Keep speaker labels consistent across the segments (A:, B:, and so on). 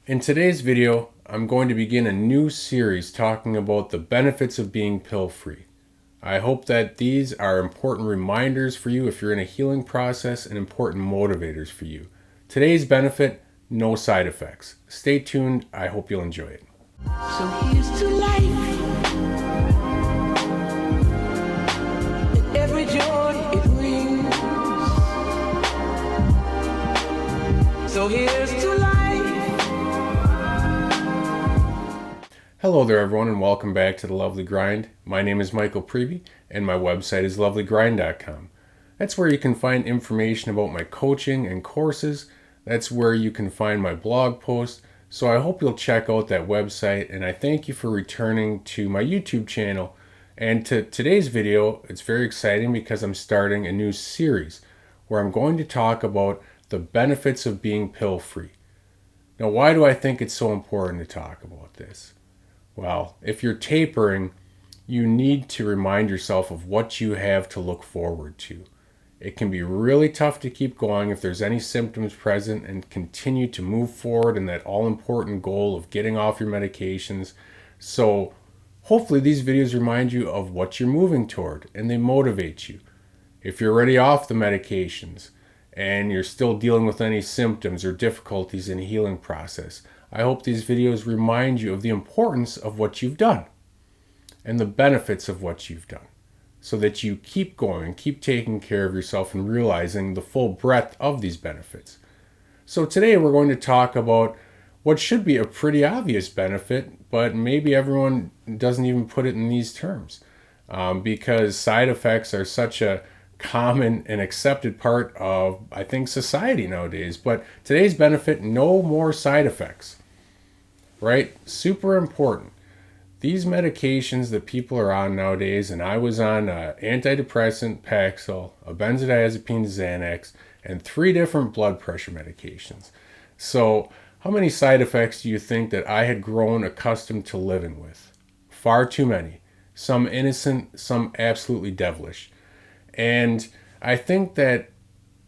A: In today's video, I'm going to begin a new series talking about the benefits of being pill-free. I hope that these are important reminders for you if you're in a healing process and important motivators for you. Today's benefit, no side effects. Stay tuned. I hope you'll enjoy it.
B: So here's to life, and every joy it brings. So here's to life.
A: Hello there everyone and welcome back to The Lovely Grind. My name is Michael Preby and my website is lovelygrind.com. That's where you can find information about my coaching and courses. That's where you can find my blog posts. So I hope you'll check out that website, and I thank you for returning to my YouTube channel. And to today's video, it's very exciting because I'm starting a new series where I'm going to talk about the benefits of being pill-free. Now, why do I think it's so important to talk about this? Well, if you're tapering, you need to remind yourself of what you have to look forward to. It can be really tough to keep going if there's any symptoms present and continue to move forward in that all-important goal of getting off your medications. So hopefully these videos remind you of what you're moving toward and they motivate you. If you're already off the medications and you're still dealing with any symptoms or difficulties in the healing process, I hope these videos remind you of the importance of what you've done and the benefits of what you've done, so that you keep going, keep taking care of yourself and realizing the full breadth of these benefits. So today we're going to talk about what should be a pretty obvious benefit, but maybe everyone doesn't even put it in these terms because side effects are such a common and accepted part of, I think, society nowadays. But today's benefit, no more side effects, right? Super important. These medications that people are on nowadays, and I was on antidepressant, Paxil, a benzodiazepine, Xanax, and 3 different blood pressure medications. So how many side effects do you think that I had grown accustomed to living with? Far too many. Some innocent, some absolutely devilish. And I think that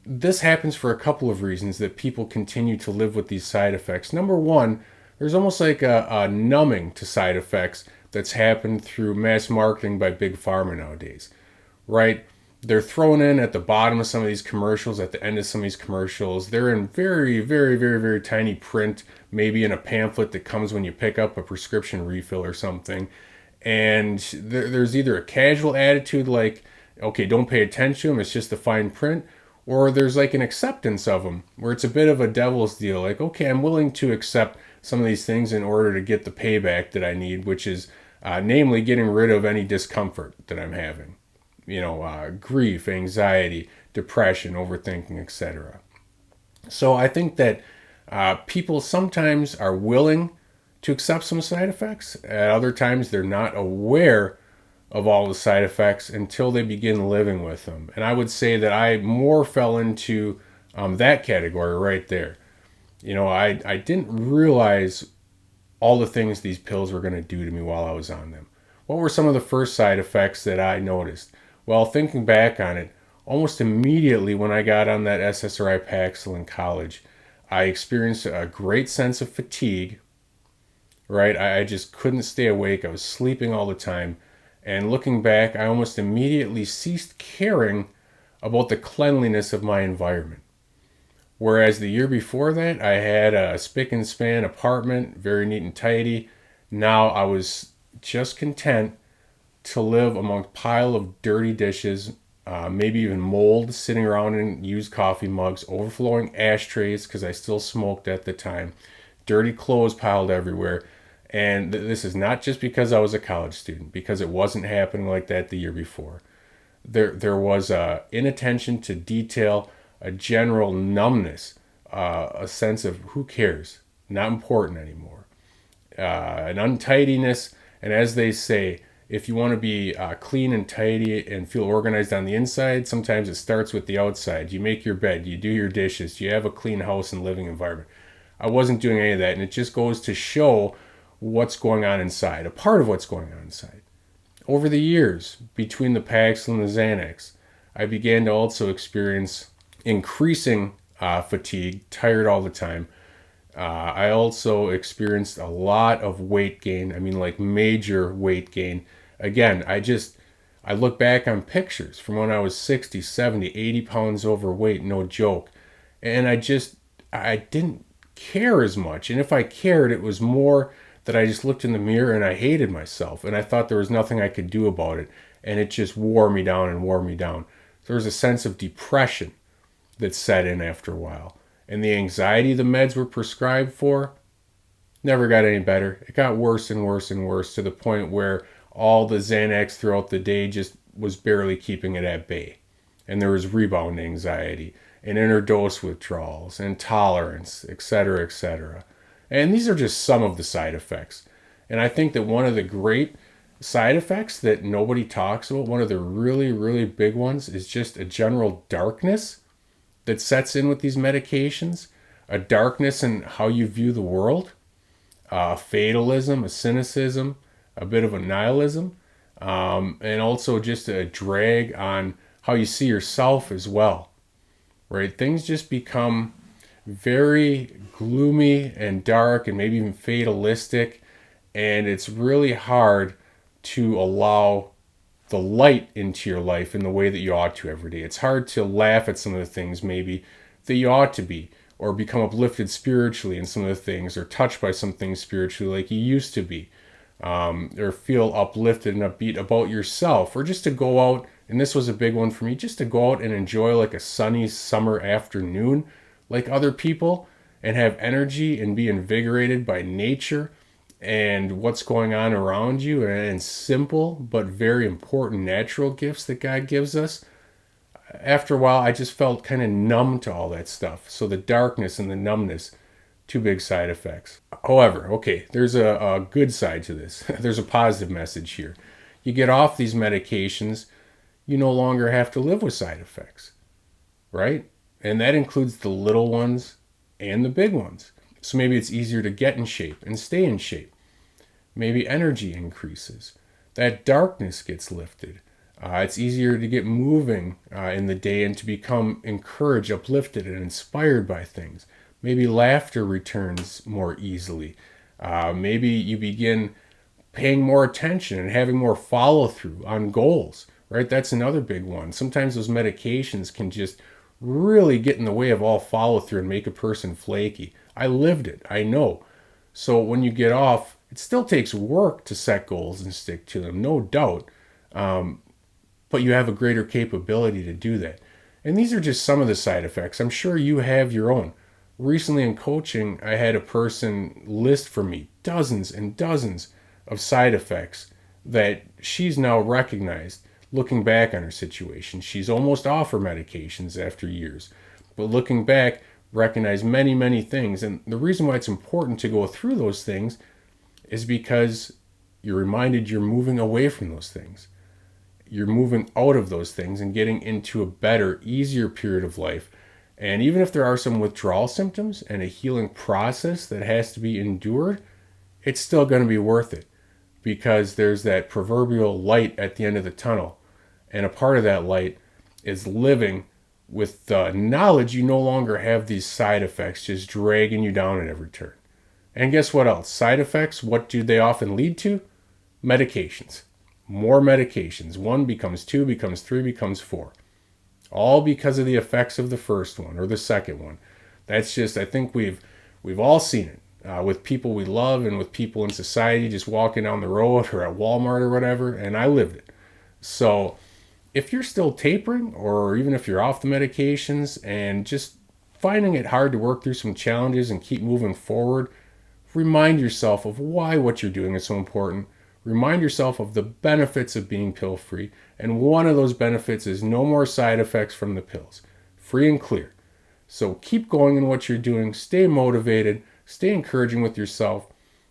A: this happens for a couple of reasons that people continue to live with these side effects. Number one, there's almost like a numbing to side effects that's happened through mass marketing by Big Pharma nowadays, right? They're thrown in at the bottom of some of these commercials, at the end of some of these commercials. They're in very, very, very, very tiny print, maybe in a pamphlet that comes when you pick up a prescription refill or something. And there's either a casual attitude like, okay, don't pay attention to them, it's just the fine print, or there's like an acceptance of them, where it's a bit of a devil's deal, like, okay, I'm willing to accept some of these things in order to get the payback that I need, which is namely getting rid of any discomfort that I'm having. Grief, anxiety, depression, overthinking, etc. So I think that people sometimes are willing to accept some side effects. At other times, they're not aware of all the side effects until they begin living with them. And I would say that I more fell into that category right there. I didn't realize all the things these pills were going to do to me while I was on them. What were some of the first side effects that I noticed? Well, thinking back on it, almost immediately when I got on that SSRI Paxil in college, I experienced a great sense of fatigue, right? I just couldn't stay awake. I was sleeping all the time. And looking back, I almost immediately ceased caring about the cleanliness of my environment. Whereas the year before that, I had a spick and span apartment, very neat and tidy. Now I was just content to live among a pile of dirty dishes, maybe even mold sitting around in used coffee mugs, overflowing ashtrays because I still smoked at the time, dirty clothes piled everywhere. And this is not just because I was a college student, because it wasn't happening like that the year before. There was inattention to detail, a general numbness, a sense of who cares, not important anymore, an untidiness. And as they say, if you want to be clean and tidy and feel organized on the inside, sometimes it starts with the outside. You make your bed, you do your dishes, you have a clean house and living environment. I wasn't doing any of that, and it just goes to show what's going on inside, a part of what's going on inside. Over the years, between the Paxil and the Xanax, I began to also experience increasing fatigue, tired all the time, I also experienced a lot of weight gain. I mean, like major weight gain. Again, I look back on pictures from when I was 60, 70, 80 pounds overweight, no joke. And I didn't care as much. And if I cared, it was more that I just looked in the mirror and I hated myself. And I thought there was nothing I could do about it. And it just wore me down and wore me down. There was a sense of depression that set in after a while. And the anxiety the meds were prescribed for never got any better. It got worse and worse and worse to the point where all the Xanax throughout the day just was barely keeping it at bay. And there was rebound anxiety and interdose withdrawals and intolerance, etc., etc. And these are just some of the side effects. And I think that one of the great side effects that nobody talks about, one of the really, really big ones, is just a general darkness that sets in with these medications, a darkness in how you view the world, a fatalism, a cynicism, a bit of a nihilism, and also just a drag on how you see yourself as well, right? Things just become very gloomy and dark and maybe even fatalistic, and it's really hard to allow the light into your life in the way that you ought to every day. It's hard to laugh at some of the things maybe that you ought to be, or become uplifted spiritually in some of the things, or touched by some things spiritually like you used to be, or feel uplifted and upbeat about yourself, or just to go out, and this was a big one for me, just to go out and enjoy like a sunny summer afternoon like other people, and have energy and be invigorated by nature and what's going on around you, and simple but very important natural gifts that God gives us. After a while, I just felt kind of numb to all that stuff. So the darkness and the numbness, two big side effects. However, okay, there's a good side to this. There's a positive message here. You get off these medications, you no longer have to live with side effects, right? And that includes the little ones and the big ones. So maybe it's easier to get in shape and stay in shape. Maybe energy increases. That darkness gets lifted. It's easier to get moving in the day and to become encouraged, uplifted, and inspired by things. Maybe laughter returns more easily. Maybe you begin paying more attention and having more follow-through on goals, right? That's another big one. Sometimes those medications can just really get in the way of all follow-through and make a person flaky. I lived it. I know. So when you get off, it still takes work to set goals and stick to them, no doubt. But you have a greater capability to do that. And these are just some of the side effects. I'm sure you have your own. Recently in coaching, I had a person list for me dozens and dozens of side effects that she's now recognized looking back on her situation. She's almost off her medications after years. But looking back, recognize many, many things. And the reason why it's important to go through those things is because you're reminded you're moving away from those things. You're moving out of those things and getting into a better, easier period of life. And even if there are some withdrawal symptoms and a healing process that has to be endured, it's still going to be worth it, because there's that proverbial light at the end of the tunnel. And a part of that light is living with the knowledge you no longer have these side effects just dragging you down at every turn. And guess what else? Side effects, what do they often lead to? Medications. More medications. 1 becomes 2, becomes 3, becomes 4. All because of the effects of the first one or the second one. That's just, I think we've all seen it with people we love and with people in society, just walking down the road or at Walmart or whatever, and I lived it. So if you're still tapering, or even if you're off the medications and just finding it hard to work through some challenges and keep moving forward, remind yourself of why what you're doing is so important. Remind yourself of the benefits of being pill-free, and one of those benefits is no more side effects from the pills. Free and clear. So keep going in what you're doing. Stay motivated. Stay encouraging with yourself.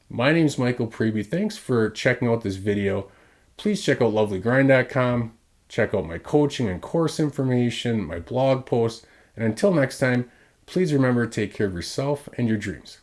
A: My name's Michael Preby. Thanks for checking out this video. Please check out lovelygrind.com. Check out my coaching and course information, my blog posts. And until next time, please remember to take care of yourself and your dreams.